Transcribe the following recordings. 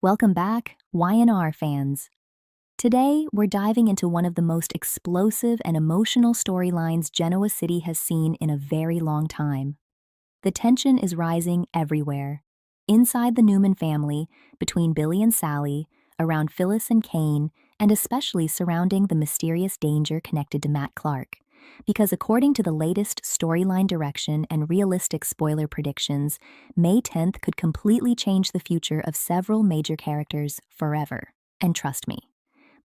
Welcome back, Y&R fans. Today, we're diving into one of the most explosive and emotional storylines Genoa City has seen in a very long time. The tension is rising everywhere. Inside the Newman family, between Billy and Sally, around Phyllis and Kane, and especially surrounding the mysterious danger connected to Matt Clark. Because according to the latest storyline direction and realistic spoiler predictions, May 10th could completely change the future of several major characters forever. And trust me,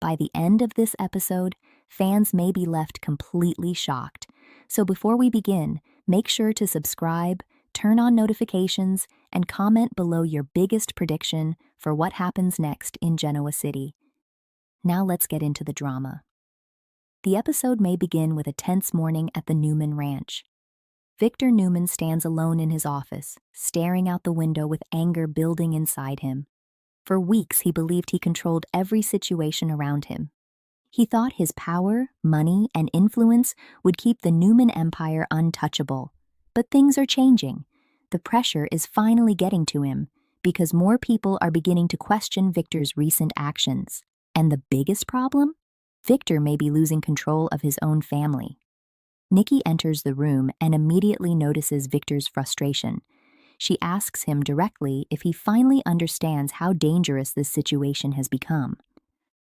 by the end of this episode, fans may be left completely shocked. So before we begin, make sure to subscribe, turn on notifications, and comment below your biggest prediction for what happens next in Genoa City. Now let's get into the drama. The episode may begin with a tense morning at the Newman ranch. Victor Newman stands alone in his office, staring out the window with anger building inside him. For weeks, he believed he controlled every situation around him. He thought his power, money, and influence would keep the Newman empire untouchable. But things are changing. The pressure is finally getting to him, because more people are beginning to question Victor's recent actions. And the biggest problem? Victor may be losing control of his own family. Nikki enters the room and immediately notices Victor's frustration. She asks him directly if he finally understands how dangerous this situation has become.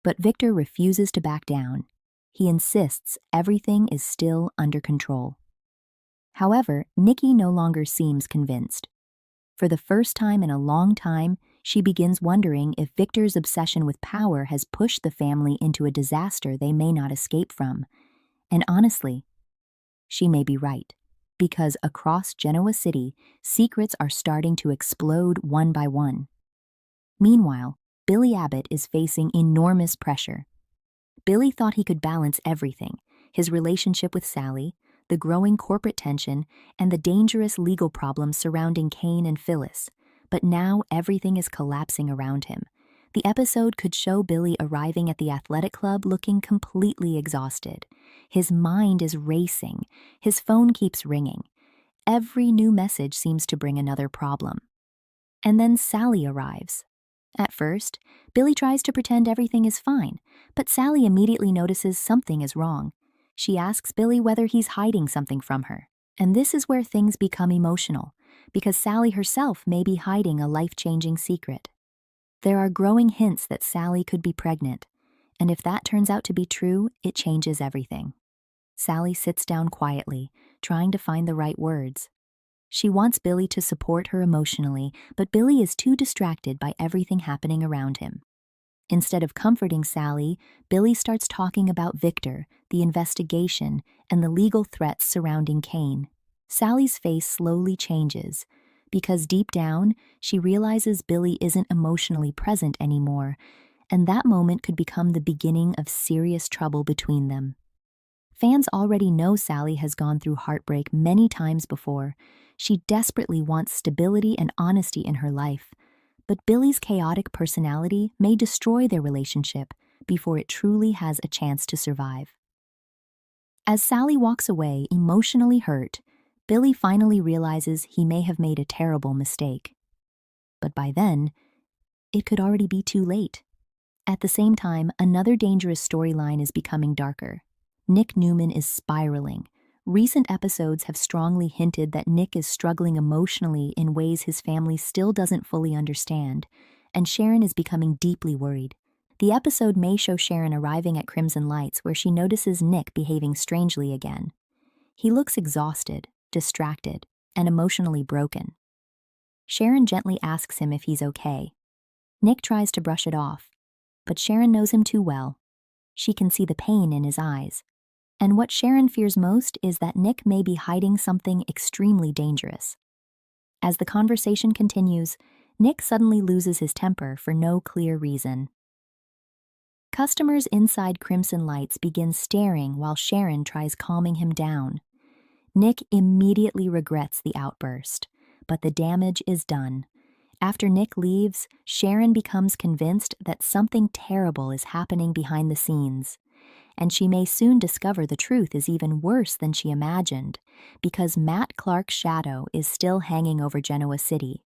But Victor refuses to back down. He insists everything is still under control. However, Nikki no longer seems convinced. For the first time in a long time, she begins wondering if Victor's obsession with power has pushed the family into a disaster they may not escape from. And honestly, she may be right, because across Genoa City, secrets are starting to explode one by one. Meanwhile, Billy Abbott is facing enormous pressure. Billy thought he could balance everything: his relationship with Sally, the growing corporate tension, and the dangerous legal problems surrounding Kane and Phyllis. But now everything is collapsing around him. The episode could show Billy arriving at the athletic club looking completely exhausted. His mind is racing. His phone keeps ringing. Every new message seems to bring another problem. And then Sally arrives. At first, Billy tries to pretend everything is fine, but Sally immediately notices something is wrong. She asks Billy whether he's hiding something from her. And this is where things become emotional, because Sally herself may be hiding a life-changing secret. There are growing hints that Sally could be pregnant, and if that turns out to be true, it changes everything. Sally sits down quietly, trying to find the right words. She wants Billy to support her emotionally, but Billy is too distracted by everything happening around him. Instead of comforting Sally, Billy starts talking about Victor, the investigation, and the legal threats surrounding Kane. Sally's face slowly changes, because deep down, she realizes Billy isn't emotionally present anymore, and that moment could become the beginning of serious trouble between them. Fans already know Sally has gone through heartbreak many times before. She desperately wants stability and honesty in her life, but Billy's chaotic personality may destroy their relationship before it truly has a chance to survive. As Sally walks away, emotionally hurt, Billy finally realizes he may have made a terrible mistake. But by then, it could already be too late. At the same time, another dangerous storyline is becoming darker. Nick Newman is spiraling. Recent episodes have strongly hinted that Nick is struggling emotionally in ways his family still doesn't fully understand, and Sharon is becoming deeply worried. The episode may show Sharon arriving at Crimson Lights, where she notices Nick behaving strangely again. He looks exhausted, distracted, and emotionally broken. Sharon gently asks him if he's okay. Nick tries to brush it off, but Sharon knows him too well. She can see the pain in his eyes. And what Sharon fears most is that Nick may be hiding something extremely dangerous. As the conversation continues, Nick suddenly loses his temper for no clear reason. Customers inside Crimson Lights begin staring while Sharon tries calming him down. Nick immediately regrets the outburst, but the damage is done. After Nick leaves, Sharon becomes convinced that something terrible is happening behind the scenes. And she may soon discover the truth is even worse than she imagined, because Matt Clark's shadow is still hanging over Genoa City.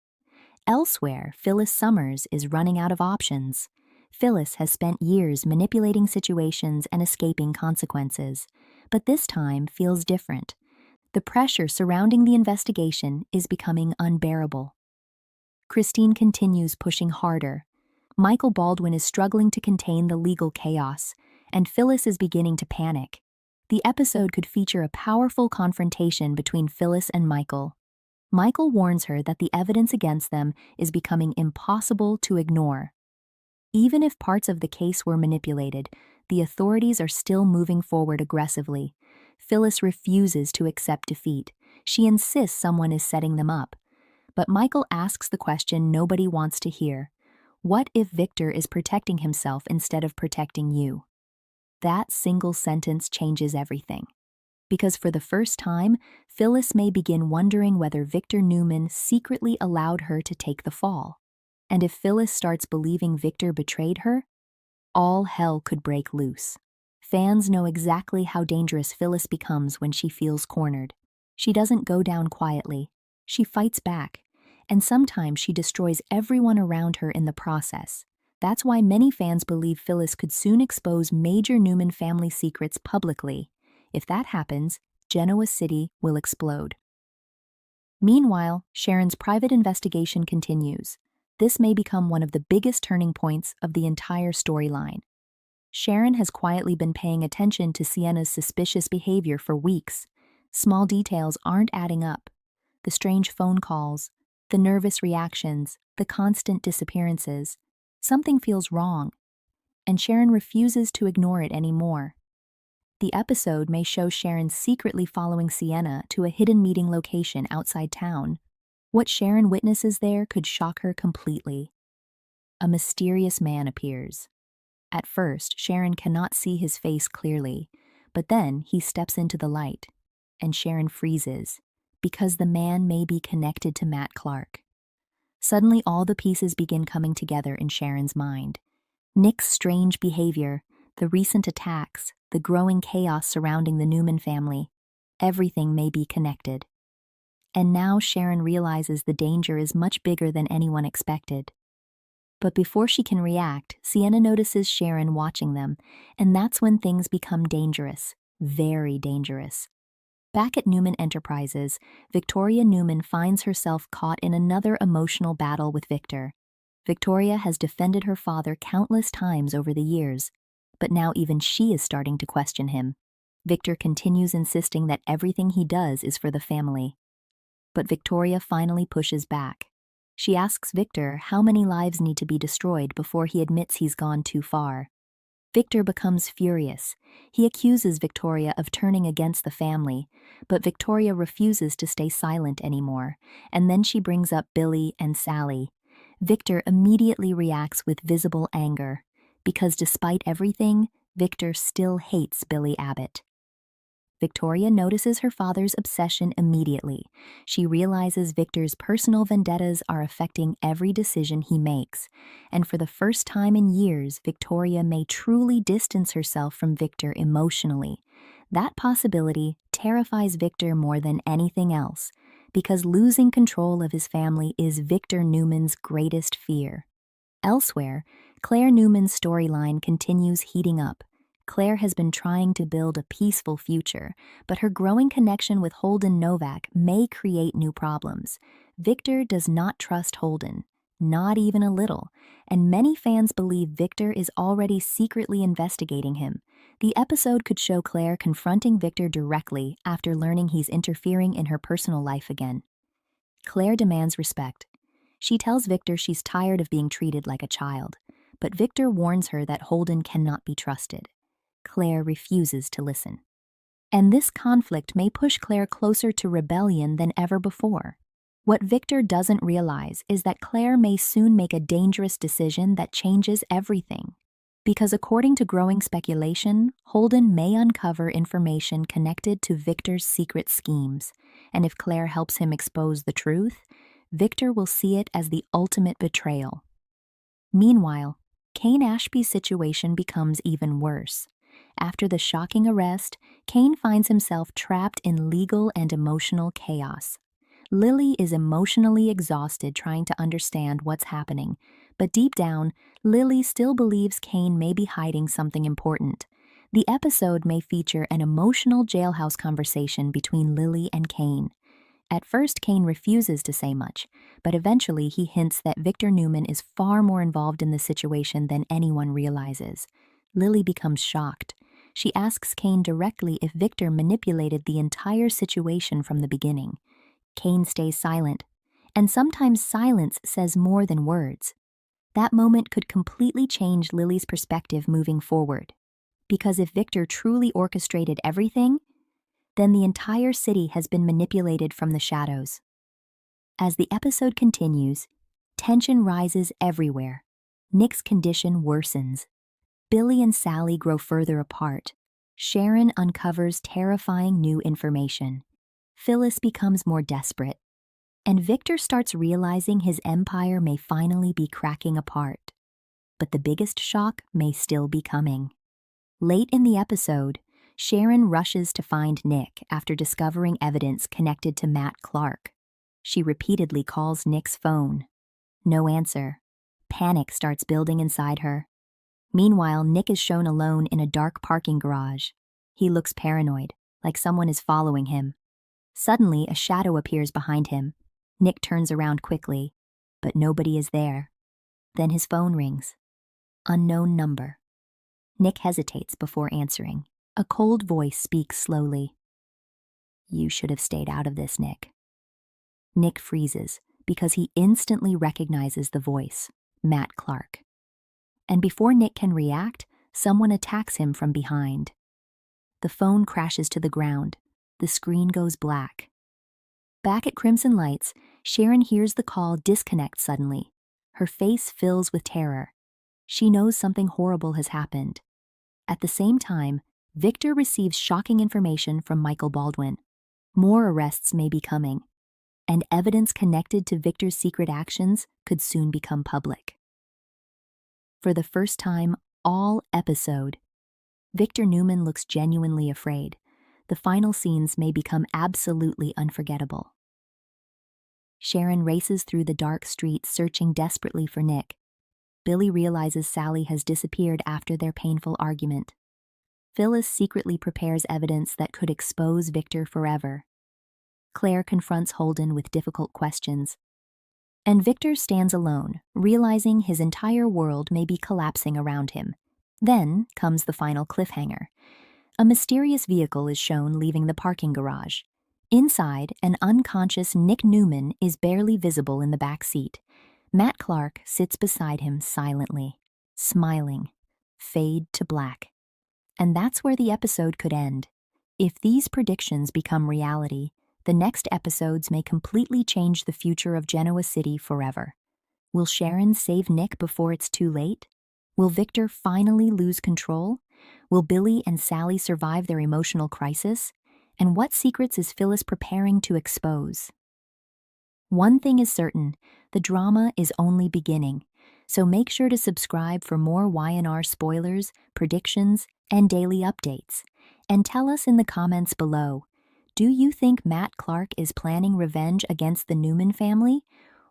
Elsewhere, Phyllis Summers is running out of options. Phyllis has spent years manipulating situations and escaping consequences, but this time feels different. The pressure surrounding the investigation is becoming unbearable. Christine continues pushing harder. Michael Baldwin is struggling to contain the legal chaos, and Phyllis is beginning to panic. The episode could feature a powerful confrontation between Phyllis and Michael. Michael warns her that the evidence against them is becoming impossible to ignore. Even if parts of the case were manipulated, the authorities are still moving forward aggressively. Phyllis refuses to accept defeat. She insists someone is setting them up. But Michael asks the question nobody wants to hear. What if Victor is protecting himself instead of protecting you? That single sentence changes everything. Because for the first time, Phyllis may begin wondering whether Victor Newman secretly allowed her to take the fall. And if Phyllis starts believing Victor betrayed her, all hell could break loose. Fans know exactly how dangerous Phyllis becomes when she feels cornered. She doesn't go down quietly. She fights back. And sometimes she destroys everyone around her in the process. That's why many fans believe Phyllis could soon expose major Newman family secrets publicly. If that happens, Genoa City will explode. Meanwhile, Sharon's private investigation continues. This may become one of the biggest turning points of the entire storyline. Sharon has quietly been paying attention to Sienna's suspicious behavior for weeks. Small details aren't adding up. The strange phone calls, the nervous reactions, the constant disappearances. Something feels wrong, and Sharon refuses to ignore it anymore. The episode may show Sharon secretly following Sienna to a hidden meeting location outside town. What Sharon witnesses there could shock her completely. A mysterious man appears. At first, Sharon cannot see his face clearly, but then he steps into the light, and Sharon freezes, because the man may be connected to Matt Clark. Suddenly, all the pieces begin coming together in Sharon's mind. Nick's strange behavior, the recent attacks, the growing chaos surrounding the Newman family. Everything may be connected. And now Sharon realizes the danger is much bigger than anyone expected. But before she can react, Sienna notices Sharon watching them, and that's when things become dangerous, very dangerous. Back at Newman Enterprises, Victoria Newman finds herself caught in another emotional battle with Victor. Victoria has defended her father countless times over the years, but now even she is starting to question him. Victor continues insisting that everything he does is for the family. But Victoria finally pushes back. She asks Victor how many lives need to be destroyed before he admits he's gone too far. Victor becomes furious. He accuses Victoria of turning against the family, but Victoria refuses to stay silent anymore, and then she brings up Billy and Sally. Victor immediately reacts with visible anger, because despite everything, Victor still hates Billy Abbott. Victoria notices her father's obsession immediately. She realizes Victor's personal vendettas are affecting every decision he makes, and for the first time in years, Victoria may truly distance herself from Victor emotionally. That possibility terrifies Victor more than anything else, because losing control of his family is Victor Newman's greatest fear. Elsewhere, Claire Newman's storyline continues heating up. Claire has been trying to build a peaceful future, but her growing connection with Holden Novak may create new problems. Victor does not trust Holden, not even a little, and many fans believe Victor is already secretly investigating him. The episode could show Claire confronting Victor directly after learning he's interfering in her personal life again. Claire demands respect. She tells Victor she's tired of being treated like a child, but Victor warns her that Holden cannot be trusted. Claire refuses to listen. And this conflict may push Claire closer to rebellion than ever before. What Victor doesn't realize is that Claire may soon make a dangerous decision that changes everything. Because according to growing speculation, Holden may uncover information connected to Victor's secret schemes, and if Claire helps him expose the truth, Victor will see it as the ultimate betrayal. Meanwhile, Kane Ashby's situation becomes even worse. After the shocking arrest, Kane finds himself trapped in legal and emotional chaos. Lily is emotionally exhausted trying to understand what's happening, but deep down, Lily still believes Kane may be hiding something important. The episode may feature an emotional jailhouse conversation between Lily and Kane. At first, Kane refuses to say much, but eventually he hints that Victor Newman is far more involved in the situation than anyone realizes. Lily becomes shocked. She asks Kane directly if Victor manipulated the entire situation from the beginning. Kane stays silent, and sometimes silence says more than words. That moment could completely change Lily's perspective moving forward. Because if Victor truly orchestrated everything, then the entire city has been manipulated from the shadows. As the episode continues, tension rises everywhere. Nick's condition worsens. Billy and Sally grow further apart. Sharon uncovers terrifying new information. Phyllis becomes more desperate. And Victor starts realizing his empire may finally be cracking apart. But the biggest shock may still be coming. Late in the episode, Sharon rushes to find Nick after discovering evidence connected to Matt Clark. She repeatedly calls Nick's phone. No answer. Panic starts building inside her. Meanwhile, Nick is shown alone in a dark parking garage. He looks paranoid, like someone is following him. Suddenly, a shadow appears behind him. Nick turns around quickly, but nobody is there. Then his phone rings. Unknown number. Nick hesitates before answering. A cold voice speaks slowly. "You should have stayed out of this, Nick." Nick freezes because he instantly recognizes the voice, Matt Clark. And before Nick can react, someone attacks him from behind. The phone crashes to the ground. The screen goes black. Back at Crimson Lights, Sharon hears the call disconnect suddenly. Her face fills with terror. She knows something horrible has happened. At the same time, Victor receives shocking information from Michael Baldwin. More arrests may be coming, and evidence connected to Victor's secret actions could soon become public. For the first time all episode, Victor Newman looks genuinely afraid. The final scenes may become absolutely unforgettable. Sharon races through the dark streets searching desperately for Nick. Billy realizes Sally has disappeared after their painful argument. Phyllis secretly prepares evidence that could expose Victor forever. Claire confronts Holden with difficult questions. And Victor stands alone, realizing his entire world may be collapsing around him. Then comes the final cliffhanger. A mysterious vehicle is shown leaving the parking garage. Inside, an unconscious Nick Newman is barely visible in the back seat. Matt Clark sits beside him silently, smiling. Fade to black. And that's where the episode could end. If these predictions become reality, the next episodes may completely change the future of Genoa City forever. Will Sharon save Nick before it's too late? Will Victor finally lose control? Will Billy and Sally survive their emotional crisis? And what secrets is Phyllis preparing to expose? One thing is certain, the drama is only beginning, so make sure to subscribe for more Y&R spoilers, predictions, and daily updates. And tell us in the comments below, do you think Matt Clark is planning revenge against the Newman family?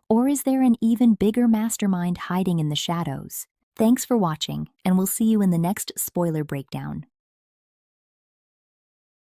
Or is there an even bigger mastermind hiding in the shadows? Thanks for watching, and we'll see you in the next spoiler breakdown.